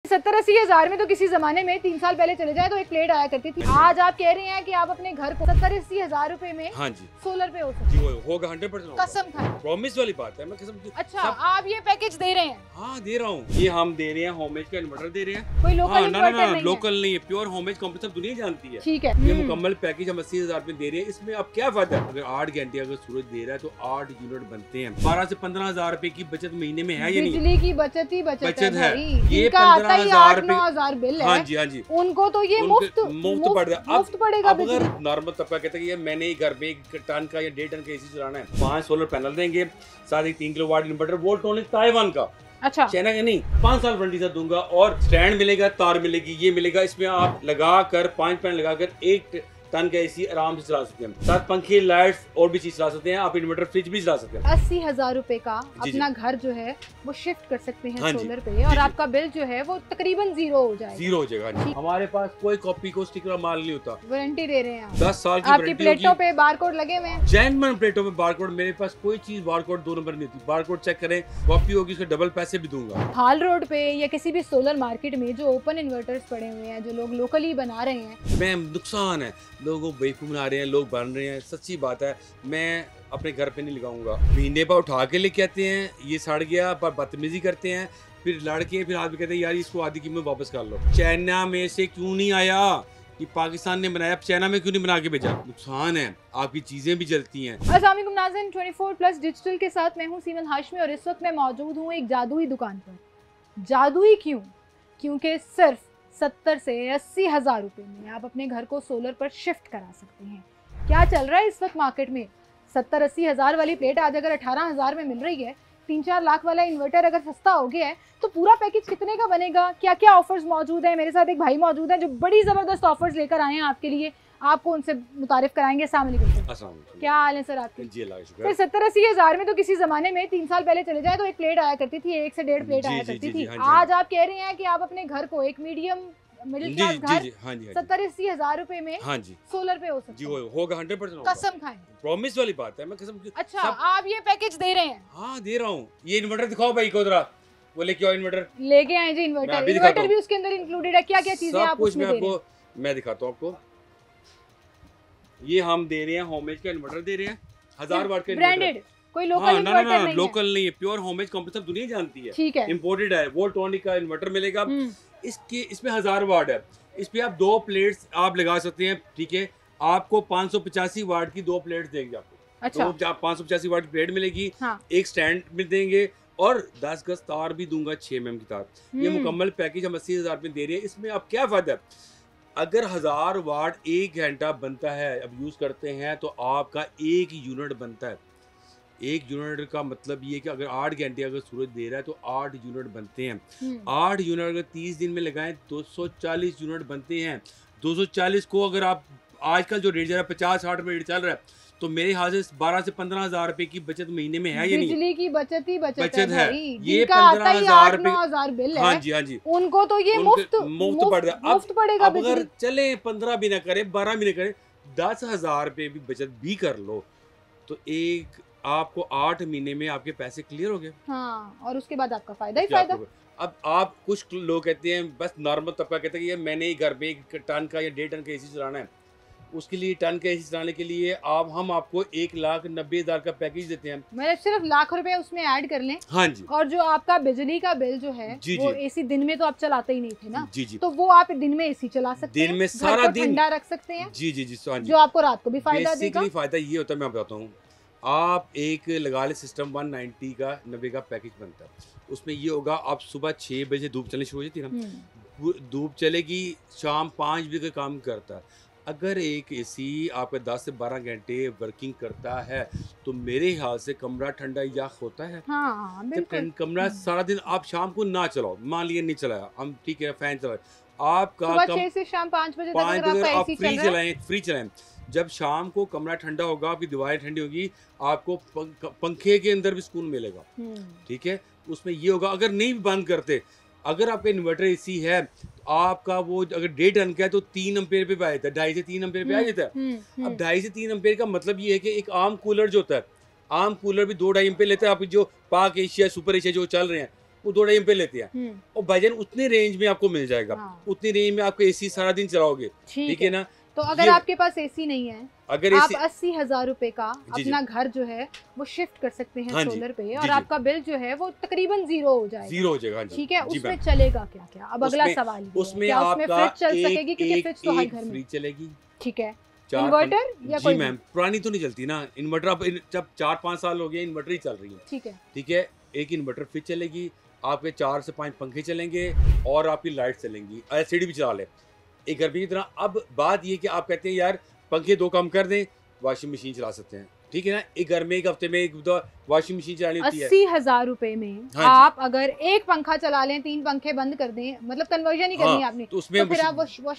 70-80 हज़ार में तो किसी जमाने में 3 साल पहले चले जाए तो एक प्लेट आया करती थी। आज आप कह रहे हैं कि आप अपने घर को 70-80 हज़ार रुपए में हाँ जी सोलर पे हो सकते जी होगा 100% कसम खाएं। प्रॉमिस वाली बात है। मैं कसम अच्छा आप ये पैकेज दे रहे हैं? हाँ दे रहा हूँ। ये हम दे रहे हैं होमेज का इन्वर्टर दे रहे हैं। कोई लोकल इन्वर्टर नहीं है? लोकल नहीं है, प्योर होमेज कंपनी सब दुनिया जानती है। ठीक है। ये मुकम्मल पैकेज हम 80,000 में दे रहे हैं। इसमें अब क्या फायदा है? अगर 8 घंटे अगर सूरज दे रहा है तो 8 यूनिट बनते हैं। 12 से 15,000 रुपए की बचत महीने में है। ये नहीं बिजली की बचत ही बचत है। ये 15,000 बिल है। हाँ जी हाँ जी उनको तो ये मुफ्त पड़ेगा। अब अगर नॉर्मल तबका कहता है कि मैंने घर पे 1 टन का या 1.5 टन का एसी चलाना है, 5 सोलर पैनल देंगे, साथ ही 3 किलोवाट इन्वर्टर वोल्ट्रॉनिक ताइवान का। अच्छा चाइना का नहीं, 5 साल वारंटी से दूंगा और स्टैंड मिलेगा, तार मिलेगी, ये मिलेगा। इसमें आप लगा कर 5 पैनल लगाकर 1 टन का एसी आराम से चला सकते हैं। साथ पंखे, लाइट्स और भी चीज चला सकते हैं। आप इन्वर्टर फ्रिज भी चला सकते हैं। 80,000 रुपए का अपना घर जो है वो शिफ्ट कर सकते हैं सोलर पे और आपका बिल जो है वो तकरीबन जीरो हो जाएगा। हमारे पास कोई कॉपी को स्टिकर माल नहीं होता। वारंटी दे रहे हैं आप। 10 साल की आपकी प्लेटों पे बारकोड लगे हुए हैं। जेन्युइन प्लेटों पे बारकोड। मेरे पास कोई चीज बारकोड 2 नंबर नहीं होती। बारकोड चेक करें, कॉपी होगी उसके डबल पैसे भी दूंगा। हाल रोड पे या किसी भी सोलर मार्केट में जो ओपन इन्वर्टर्स पड़े हुए हैं, जो लोग लोकली बना रहे हैं, मैम नुकसान है, लोगों को बेवकूफ बना रहे हैं, लोग बन रहे हैं। सच्ची बात है, मैं अपने घर पे नहीं लगाऊंगा। महीने पर उठा के लेके आते हैं, ये सड़ गया, पर बदतमीजी करते हैं, फिर लड़के फिर आदमी कहते हैं यार इसको आधी कीमत वापस कर लो। चाइना में से क्यों नहीं आया? कि पाकिस्तान ने बनाया, चाइना में क्यों नहीं बना के भेजा? नुकसान है, आपकी चीजें भी जलती हैं। अस्सलाम वालेकुम नाज़रीन, 24+ डिजिटल के साथ मैं हूं सीमन हाशमी और इस वक्त मैं मौजूद हूं एक जादुई दुकान पर। जादुई क्यों? क्योंकि सिर्फ 70 से 80 हज़ार रुपए में आप अपने घर को सोलर पर शिफ्ट करा सकते हैं। क्या चल रहा है इस वक्त मार्केट में? 70-80 हज़ार वाली प्लेट आज अगर 18,000 में मिल रही है, 3-4 लाख वाला इन्वर्टर अगर सस्ता हो गया है, तो पूरा पैकेज कितने का बनेगा? क्या क्या ऑफर्स मौजूद हैं? मेरे साथ एक भाई मौजूद हैं जो बड़ी ज़बरदस्त ऑफर्स लेकर आए हैं आपके लिए। आपको उनसे मुतारिफ कराएंगे। अस्सलाम वालेकुम। क्या हाल है सर आपके? जी सर 70-80 हज़ार में तो किसी जमाने में 3 साल पहले चले जाए तो एक प्लेट आया करती थी, 1 से 1.5 प्लेट आया करती थी। आज आप कह रहे हैं कि आप अपने घर को एक मिडिल क्लास घर 70-80 हज़ार रुपए में सोलर पे हो सकते हैं। होगा 100% कसम खाएं। प्रॉमिस वाली बात है। मैं कसम। अच्छा आप ये पैकेज दे रहे हैं? हाँ दे रहा हूँ। ये इन्वर्टर दिखाओ भाई को जरा, वो लेके आओ इन्वर्टर। लेके आए जी इन्वर्टर भी उसके अंदर इंक्लूडेड है। क्या क्या चीजें आप उसमें दे रहे हैं? मैं दिखाता हूँ आपको। ये हम दे रहे हैं होमेज का इन्वर्टर दे रहे हैं, 1000 वाट का ब्रांडेड। कोई लोकल इन्वर्टर नहीं है? लोकल नहीं है, प्योर होमेज कंपनी सब दुनिया जानती है। ठीक है। इंपोर्टेड है, वोल्ट्रॉनिक का इन्वर्टर मिलेगा। इसमें 1000 वाट है। इस पे आप 2 प्लेट्स आप लगा सकते हैं। ठीक है, आपको 585 वाट की 2 प्लेट्स देंगे आपको। अच्छा। तो 585 वाट की प्लेट मिलेगी। हाँ। एक स्टैंड में देंगे और 10 गज तार भी दूंगा, 6 mm की तार। ये मुकम्मल पैकेज हम 80,000 में दे रहे हैं। इसमें अब क्या फायदा है? अगर 1000 वाट 1 घंटा बनता है, अब यूज करते हैं तो आपका 1 यूनिट बनता है। 1 यूनिट का मतलब ये कि अगर 8 घंटे अगर सूरज दे रहा है तो 8 यूनिट बनते हैं। 8 यूनिट अगर 30 दिन में लगाएं 240 यूनिट बनते हैं। 240 को अगर आप आजकल जो रेट जा रहा है 50-60 रुपये रेट चल रहा है, तो मेरे ख्याल से 12 से 15,000 रुपए की बचत महीने में है। ये नहीं, बिजली की बचत ही बचत है। ये 15,000 रुपए बिल है। हाँ जी उनको तो ये मुफ्त पड़ेगा। अब अगर चले 15 भी ना करे, 12 भी ना करे, 10,000 रुपए भी बचत भी कर लो तो एक आपको 8 महीने में आपके पैसे क्लियर हो गए। हाँ, और उसके बाद आपका फायदा ही फायदा। अब आप कुछ लोग कहते हैं, बस नॉर्मल तबका कहते हैं कि मैंने घर पे 1 टन का या 1.5 टन का एसी चलाना है, उसके लिए टन का एसी चलाने के लिए हम आपको 1,90,000 का पैकेज देते हैं। मतलब सिर्फ लाख रुपए उसमें ऐड कर लें। हाँ जी। और जो आपका बिजली का बिल जो है वो एसी दिन में तो आप चलाते ही नहीं थे ना। जी। तो वो आप दिन में एसी चला सकते हैं, दिन में सारा दिन ठंडा रख सकते हैं। जी। जो आपको रात को भी फायदा देगा। फायदा ये होता है, मैं बताता हूँ। आप एक लगा ले सिस्टम 190 का 90 का पैकेज बनता है। उसमें ये होगा, आप सुबह 6 बजे धूप चलनी शुरू हो जाती है ना, धूप चलेगी, शाम 5 बजे का काम करता है। अगर एक एसी आपका 10 से 12 घंटे वर्किंग करता है तो मेरे ख्याल से कमरा ठंडा या होता है। हाँ, जब कमरा सारा दिन आप शाम को ना चलाओ, मान लिया नहीं चलाया, हम ठीक है फैन चलाए, आपका 6 से शाम 5 बजे तक आप फ्री चलाएं। जब शाम को कमरा ठंडा होगा, आपकी दीवारें ठंडी होगी, आपको पंखे के अंदर भी सुकून मिलेगा। ठीक है, उसमें ये होगा। अगर नहीं बंद करते, अगर आपका इन्वर्टर एसी है, आपका वो अगर 1.5 टन का है तो 3 एम्पेयर पे आ जाता है, 2.5 से 3 एम्पेयर पे आ जाता है। अब 2.5 से 3 एम्पेयर का मतलब ये है कि एक आम कूलर जो होता है, आम कूलर भी 2-2.5 एम्पेयर लेता है। आप जो पाक एशिया, सुपर एशिया जो चल रहे हैं, वो 2-2.5 पे लेते हैं, और भाईजान उतने रेंज में आपको मिल जाएगा। हाँ। उतनी रेंज में आपको एसी सारा दिन चलाओगे, ठीक है ना। तो अगर आपके पास एसी नहीं है, अगर आप 80,000 रुपए का जी, अपना घर जो है वो शिफ्ट कर सकते हैं हाँ जी, सोलर पे, जी, और जी। आपका बिल जो है वो तकरीबन जीरो हो जाएगा। जीरो हो जाएगा, हाँ जी, ठीक है। जी उसमें मैम। चलेगा क्या क्या? अब अगला उसमें- सवाल ये है, उसमें क्या आपका फ्रिज चल सकेगी? क्योंकि फ्रिज तो हर एक घर में। फ्रिज चलेगी, ठीक है। 4-5 इन्वर्टर या जी कोई मैम, पुरानी तो नहीं चलती ना इन्वर्टर, अब जब 4-5 साल हो गए इन्वर्टर ही चल रही है, ठीक है। ठीक है। एक इन्वर्टर फ्रिज चलेगी, आपके 4 से 5 पंखे चलेंगे, और आपकी लाइट चलेंगी, एलसीडी भी चला ले एक घर की तरह। अब बात ये कि आप कहते हैं यार पंखे 2 कम कर दें, वॉशिंग मशीन चला सकते हैं, ठीक है ना। एक घर में एक हफ्ते में एक वॉशिंग मशीन चलानी होती है। 80,000 रुपए में हाँ जी। आप अगर एक पंखा चला लें, 3 पंखे बंद कर दें, मतलब कन्वर्जन ही करनी है आपने, तो उसमें तो फिर आप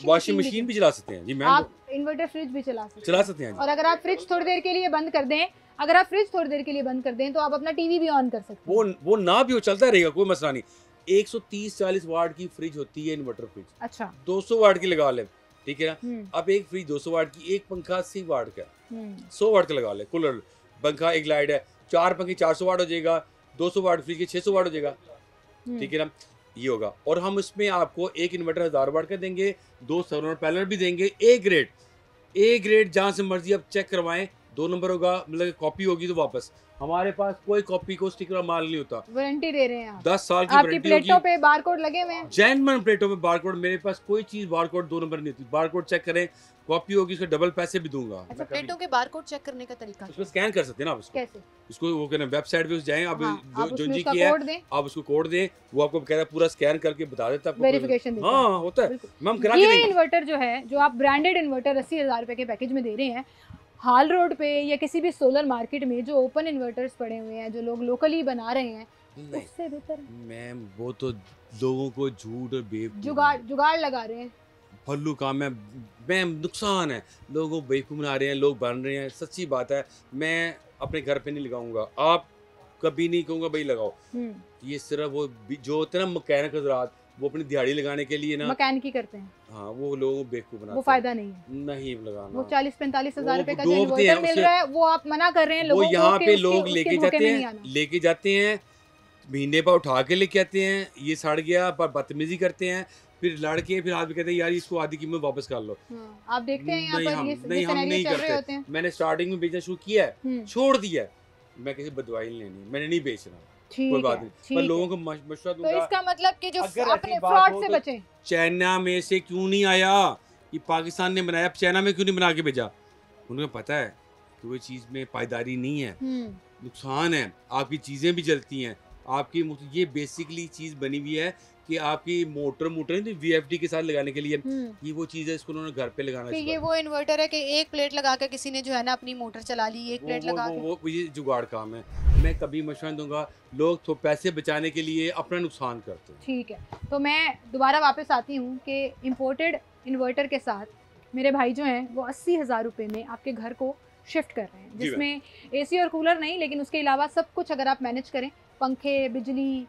वॉशिंग मशीन भी चला सकते हैं जी मैम, आप इन्वर्टर फ्रिज भी चला सकते हैं। जी। और अगर आप फ्रिज थोड़ी देर के लिए बंद कर दें, तो आप अपना टीवी भी ऑन कर सकते हैं। वो ना भी हो, चलता रहेगा, कोई मसला नहीं। 130-40 वाट की फ्रिज होती है इन्वर्टर फ्रिज, अच्छा। 200 वाट की लगा ले, ठीक है ना। हम्म, अब एक फ्रिज 200 वाट की, एक पंखा 80 वाट का, हम्म, 100 वाट का लगा ले कूलर, पंखा एक लाइट है, 4 पंखे 400 वाट हो जाएगा, 200 वाट फ्रिज के 600 वाट हो जाएगा, हम्म। ठीक है ना। ये होगा, और हम उसमें आपको एक इन्वर्टर 1000 वाट का देंगे, 2 सोलर पैनल भी देंगे, ए ग्रेड जहाँ से मर्जी आप चेक करवाएं। 2 नंबर होगा, मतलब कॉपी होगी तो वापस, हमारे पास कोई कॉपी को स्टिकर माल नहीं होता, वारंटी दे रहे हैं आप। 10 साल की आपकी वारंटी प्लेटों होगी। पे बारकोड लगे हुए हैं। जैनमन प्लेटों में बारकोड, मेरे पास कोई चीज बारकोड 2 नंबर नहीं होती, बारकोड चेक करें, कॉपी होगी, उसके डबल पैसे भी दूंगा। अच्छा, प्लेटों के बारकोड चेक करने का तरीका उसको स्कैन कर सकते हैं ना आप, उसको कैसे? उसको वो कहना वेबसाइट पे जाएं आप, हाँ, आप जो उसमें जी उसका की है कोड दें, आप उसको कोड दें, वो आपको कह रहा है पूरा स्कैन करके बता देता है आपको। वेरिफिकेशन देते हैं। हाँ होता है, बिल्कुल। हम करा के ये देंगे। इन्वर्टर जो है, जो आप ब्रांडेड इन्वर्टर 80,000 रुपए के पैकेज में दे रहे हैं, हाल रोड पे या किसी भी सोलर मार्केट में जो ओपन इन्वर्टर्स पड़े हुए हैं, जो लोग लोकली बना रहे हैं, नहीं उससे बेहतर है। मैम, वो तो लोगों को झूठ और बेवकूफ जुगाड़ लगा रहे हैं। फल्लू काम है मैम, नुकसान है, लोगों को बेवकूफ बना रहे हैं, लोग बन रहे हैं, सच्ची बात है। मैं अपने घर पे नहीं लगाऊंगा, आप कभी नहीं कहूँगा भाई लगाओ, ये सिर्फ वो जो होते हैं ना मैकेनिक हजरात, वो अपनी दिहाड़ी लगाने के लिए ना मैकेनिक करते हैं, हाँ, वो लोगों को बेवकूफ बनाते वो फायदा नहीं है। हैं। नहीं लगाना, वो 40-45 हजार वो रुपए का जो डूबते हैं इन्वर्टर मिल उसके- रहा है, वो आप मना कर रहे हैं वो लोगों को यहाँ कि पे उसके- लोग उसके लेके धोखे जाते में नहीं आना। हैं, महीने पर उठा के लेके आते हैं, ये सड़ गया, पर बदतमीजी करते हैं, फिर लड़के फिर आदमी कहते हैं यार इसको आधी कीमत वापस कर लो। हाँ, आप देखते हैं यहाँ नहीं, पर हम ये नहीं सिनेरियो चल रहे करते। होते हैं। मैंने स्टार्टिंग में बेचना शुरू किया है, हम्म, छोड़ दिया है, मैं किसी बदवाई नहीं लेनी, मैंने नहीं बेचना, ठीक कोई बात है, नहीं, ठीक पर है। लोगों को मशवरा तो दूंगा। इसका मतलब कि जो अगर अपने ऐसी बात फ्रॉड हो से तो बचें। चाइना में से क्यों नहीं आया, ये पाकिस्तान ने बनाया, चाइना में क्यों नहीं बना के भेजा? उन्हें पता है कि वो चीज़ में पायदारी नहीं है, नुकसान है, आपकी चीज़ें भी जलती हैं, आपकी ये बेसिकली चीज़ बनी हुई है कि आपकी मोटर नहीं VFD के साथ लगाने के लिए, ये वो चीज़ है, इसको उन्होंने घर पे लगाना कि ये वो इन्वर्टर है कि एक प्लेट लगा के किसी ने जो है ना अपनी मोटर चला ली, एक प्लेट लगा के। वो ये जुगाड़ काम है। मैं कभी मशवरा दूंगा, लोग तो पैसे बचाने के लिए अपना नुकसान करते हैं। ठीक है, तो मैं दोबारा वापस आती हूँ कि इम्पोर्टेड इन्वर्टर के साथ मेरे भाई जो हैं वो 80,000 रुपये में आपके घर को शिफ्ट कर रहे हैं, जिसमें AC और कूलर नहीं, लेकिन उसके अलावा सब कुछ अगर आप मैनेज करें, पंखे, बिजली,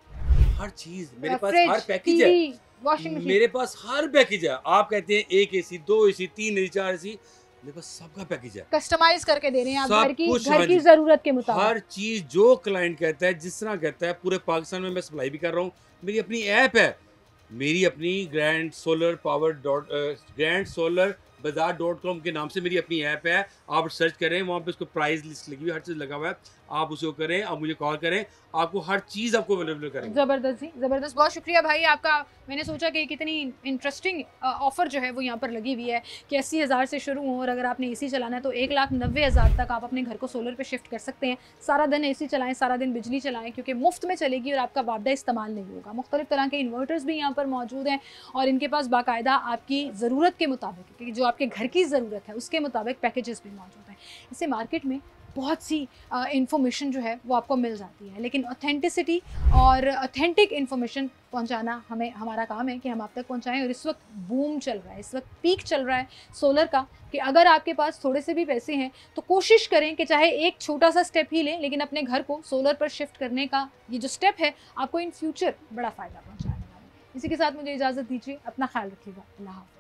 हर चीज मेरे पास, फ्रिज, हर पैकेज है, टीवी, वॉशिंग मशीन, मेरे पास हर पैकेज है। आप कहते हैं 1 AC 2 AC 3 AC 4 AC, मेरे पास सबका पैकेज है, कस्टमाइज करके दे रहे हैं आप सब घर की कुछ, घर हाँ की जी। जरूरत के मुताबिक। हर चीज जो क्लाइंट कहता है, जिस तरह कहता है, पूरे पाकिस्तान में मैं सप्लाई भी कर रहा हूँ। मेरी अपनी ऐप है, मेरी अपनी grandsolar.bazaar.com के नाम से मेरी अपनी ऐप है, आप सर्च करें, वहाँ पे उसको प्राइस लिस्ट लगी हुई है, हर चीज़ लगा हुआ है, आप उसे करें, आप मुझे कॉल करें, आपको हर चीज़ आपको अवेलेबल करेंगे। ज़बरदस्त जी, ज़बरदस्त, बहुत शुक्रिया भाई आपका। मैंने सोचा कि कितनी इंटरेस्टिंग ऑफ़र जो है वो यहाँ पर लगी हुई है कि 80,000 से शुरू हो, और अगर आपने AC चलाना है तो 1,90,000 तक आप अपने घर को सोलर पे शिफ्ट कर सकते हैं। सारा दिन AC चलाएं, सारा दिन बिजली चलाएं, क्योंकि मुफ्त में चलेगी और आपका वापदा इस्तेमाल नहीं होगा। मुख्तलिफ तरह के इन्वर्टर्स भी यहाँ पर मौजूद हैं, और इनके पास बाकायदा आपकी ज़रूरत के मुताबिक, क्योंकि जो आपके घर की ज़रूरत है उसके मुताबिक पैकेजेस भी मौजूद हैं। इससे मार्केट में बहुत सी इंफॉर्मेशन जो है वो आपको मिल जाती है, लेकिन ऑथेंटिसिटी और ऑथेंटिक इन्फॉर्मेशन पहुंचाना हमारा काम है कि हम आप तक पहुंचाएं। और इस वक्त बूम चल रहा है, इस वक्त पीक चल रहा है सोलर का, कि अगर आपके पास थोड़े से भी पैसे हैं तो कोशिश करें कि चाहे एक छोटा सा स्टेप ही लें, लेकिन अपने घर को सोलर पर शिफ्ट करने का ये जो स्टेप है आपको इन फ्यूचर बड़ा फ़ायदा पहुँचाने वाला है। इसी के साथ मुझे इजाज़त दीजिए, अपना ख्याल रखिएगा, अल्लाह हाफ़िज़।